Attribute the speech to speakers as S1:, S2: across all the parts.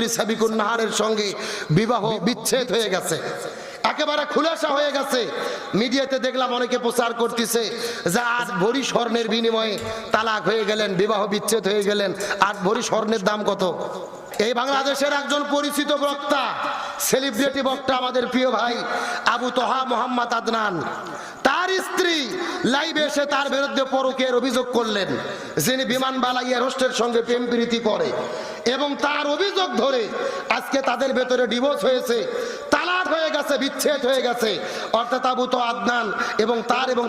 S1: স্ত্রী সাবিকুন নাহারের সঙ্গে বিবাহ বিচ্ছেদ হয়ে গেছে, একেবারে খুলাসা হয়ে গেছে। মিডিয়াতে দেখলাম অনেকে প্রচার করতেছে যে 8 ভরি স্বর্ণের বিনিময়ে তালাক হয়ে গেলেন, বিবাহ বিচ্ছেদ হয়ে গেলেন। 8 ভরি স্বর্ণের দাম কত? এই বাংলাদেশের একজন পরিচিত বক্তা, সেলিব্রিটি বক্তা, আমাদের প্রিয় ভাই আবু তোহা মোহাম্মদ আদনান, তার স্ত্রী লাইভে এসে তার বিরুদ্ধে পরকীয়ার অভিযোগ করলেন, যিনি বিমানবালা এয়ারহোস্টের সঙ্গে প্রেম প্রীতি করে, এবং তার অভিযোগ ধরে আজকে তাদের ভেতরে ডিভোর্স হয়েছে, তালাক হয়ে গেছে, বিচ্ছেদ হয়ে গেছে। অর্থাৎ আবু তো আদনান এবং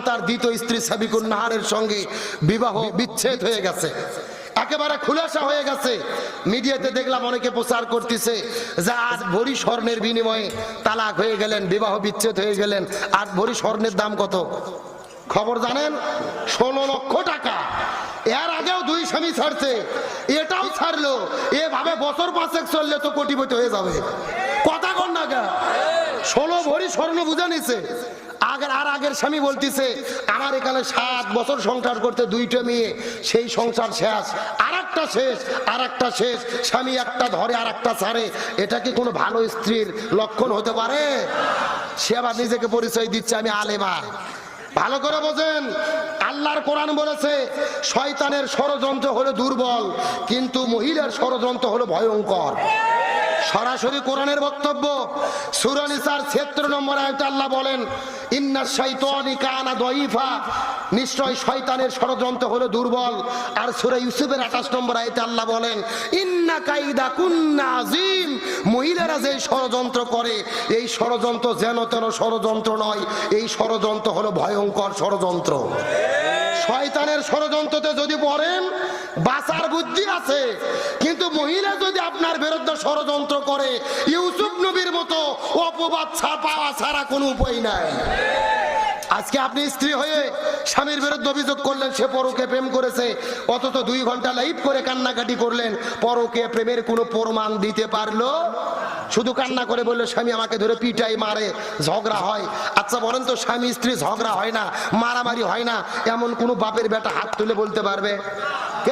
S1: তার দ্বিতীয় স্ত্রী সাবিকুন নাহারের সঙ্গে বিবাহ বিচ্ছেদ হয়ে গেছে, একেবারে খুলাসা হয়ে গেছে। মিডিয়াতে দেখলাম অনেকে প্রচার করতেছে যে 8 ভরি স্বর্ণের বিনিময়ে তালাক হয়ে গেলেন, বিবাহ বিচ্ছেদ হয়ে গেলেন। 8 ভরি স্বর্ণের দাম কত খবর জানেন? 16 লক্ষ টাকা। এর আগেও 2 স্বামী ছাড়ছে, এটাও ছাড়লো। এভাবে বছর 5 চললে তো কোটিপতি হয়ে যাবে। কথা কন না গা, 16 ভরি স্বর্ণ বুঝে নিছে। আগের স্বামী বলতেছে আমার এখানে 7 বছর সংসার করতে 2টা মেয়ে, সেই সংসার শেষ, আরেকটা শেষ, আরেকটা শেষ। স্বামী একটা ধরে আরেকটা ছাড়ে, এটা কি কোনো ভালো স্ত্রীর লক্ষণ হতে পারে? সে আবার নিজেকে পরিচয় দিচ্ছে আমি আলেমা। ভালো করে বোঝেন, আল্লাহর কোরআন বলেছে শয়তানের ষড়যন্ত্র হলো দুর্বল, কিন্তু মহিলার ষড়যন্ত্র হলো ভয়ঙ্কর। সরাসরি কোরআনের বক্তব্য, সূরা নিসার 76 নম্বর আয়াতে আল্লাহ বলেন ইন্নাশ শাইতানি কানা দাঈফা, নিশ্চয় শয়তানের ষড়যন্ত্র হলো দুর্বল। আর সূরা ইউসুফের 28 নম্বর আয়াতে আল্লাহ বলেন ইন্না কাইদা কুন্না আযীম, মহিলারা যে ষড়যন্ত্র করে এই ষড়যন্ত্র যেন তেন ষড়যন্ত্র নয়, এই ষড়যন্ত্র হলো ভয়ঙ্কর ষড়যন্ত্র। শয়তানের ষড়যন্ত্রতে যদি পড়েন বাঁচার বুদ্ধি আছে, কিন্তু মহিলা যদি আপনার বিরুদ্ধে ষড়যন্ত্র করে ইউসুফ নবীর মতো অপবাদ ছাপাওয়া ছাড়া কোনো উপায় নাই। আজকে আপনি স্ত্রী হয়ে স্বামীর বিরুদ্ধে অভিযোগ করলেন সে পরকে প্রেম করেছে, অথচ 2 ঘন্টা লাইভ করে কান্নাকাটি করলেন, পরকে প্রেমের কোনো প্রমাণ দিতে পারলো? শুধু কান্না করে বললো স্বামী আমাকে ধরে পিটাই মারে, ঝগড়া হয়। আচ্ছা বলেন তো, স্বামী স্ত্রী ঝগড়া হয় না, মারামারি হয় না, এমন কোনো বাপের বেটা হাত তুলে বলতে পারবে?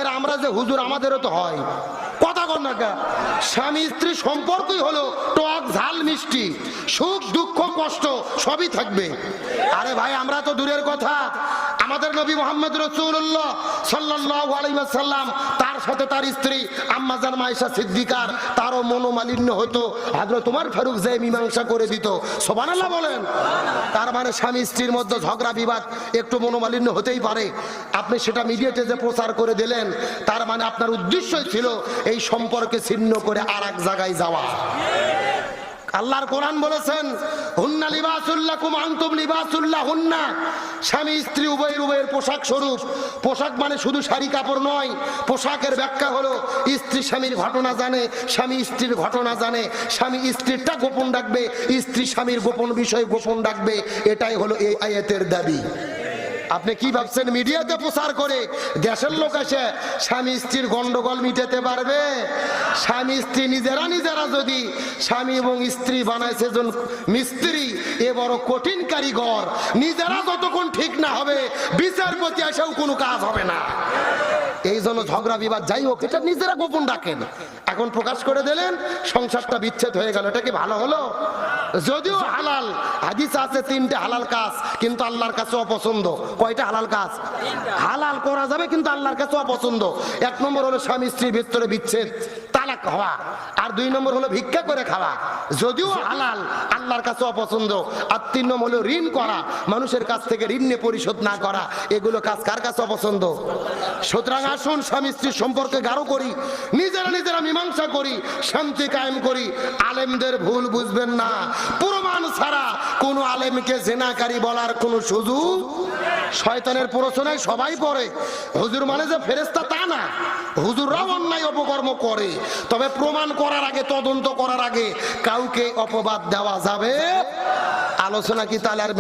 S1: এর আমরা যে হুজুর আমাদেরও তো হয়। কথা কন না কা, স্বামী স্ত্রী সম্পর্কই হলো টক ঝাল মিষ্টি, সুখ দুঃখ কষ্ট সবই থাকবে। আরে ভাই আমরা তো দূরের কথা, আমাদের নবী মুহাম্মদ রাসূলুল্লাহ সাল্লাল্লাহু আলাইহি ওয়াসাল্লাম, তার সাথে তার স্ত্রী আম্মা জান আয়েশা সিদ্দিকার, তারও মনোমালিন্য হতো, হযরত ওমর ফারুক যে মীমাংসা করে দিত। সুবহানাল্লাহ বলেন। তার মানে স্বামী স্ত্রীর মধ্যে ঝগড়া বিবাদ একটু মনোমালিন্য হতেই পারে। আপনি সেটা মিডিয়াতে যে প্রচার করে দিলেন, তার মানে আপনার উদ্দেশ্যই ছিল এই সম্পর্কে ছিন্ন করে আরেক জায়গায় যাওয়া। আল্লাহর কোরআন বলেছেন হুন্না লিবাসুল লাকুম আনতুম লিবাসুল লাহুন্না, স্বামী স্ত্রী উভয়ের পোশাক স্বরূপ। পোশাক মানে শুধু শাড়ি কাপড় নয়, পোশাকের ব্যাখ্যা হলো স্ত্রী স্বামীর ঘটনা জানে, স্বামী স্ত্রীর ঘটনা জানে, স্বামী স্ত্রীরটা গোপন রাখবে, স্ত্রী স্বামীর গোপন বিষয় গোপন রাখবে। এটাই হলো এই আয়াতের দাবি। আপনি কি ভাবছেন মিডিয়াতে প্রচার করে দেশের লোক এসে স্বামী স্ত্রীর গন্ডগোল মিটাতে পারবে? স্বামী স্ত্রী নিজেরা যদি স্বামী এবং স্ত্রী বানাইছে জন মিস্ত্রি, এ বড় কঠিন কারিগর, নিজেরা যতক্ষণ ঠিক না হবে বিচারপতি এসেও কোনো কাজ হবে না। এই জন্য ঝগড়া বিবাদ যাই হোক এটা নিজেরা গোপন রাখেন। এখন প্রকাশ করে দিলেন, সংসারটা বিচ্ছেদ হয়ে গেল, এটা কি ভালো হলো? যদিও হালাল, হাদিস আছে 3টে হালাল কাজ, কিন্তু আল্লাহর কাছে অপছন্দ। কয়টা হালাল কাজ? হালাল করা যাবে কিন্তু আল্লাহর কাছে অপছন্দ। 1 নম্বর হলো স্বামী স্ত্রীর ভিতরে বিচ্ছেদ, তালাক হওয়া। আর 2 নম্বর হলো ভিক্ষা করে খাওয়া, যদিও হালাল আল্লাহর কাছে অপছন্দ। আর 3 নম্বর হলো ঋণ করা, মানুষের কাছ থেকে ঋণ নিয়ে পরিশোধ না করা। এগুলো কাজ কার কাছে অপছন্দ? সুতরাং আসুন স্বামী স্ত্রীর সম্পর্কে গাঢ় করি, নিজেরা মীমাংসা করি, শান্তি কায়েম করি। আলেমদের ভুল বুঝবেন না, প্রমাণ ছাড়া কোন আলেমকে জিনাকারী বলার কোন সুযোগ। শয়তানের প্ররোচনায় সবাই পড়ে, হুজুর মানে যে ফেরেশতা তা না, হুজুররাও অন্যায় অপকর্ম করে। তবে প্রমাণ করার আগে, তদন্ত করার আগে কাউকে অপবাদ দেওয়া যাবে। আলোচনা কি তাহলে আর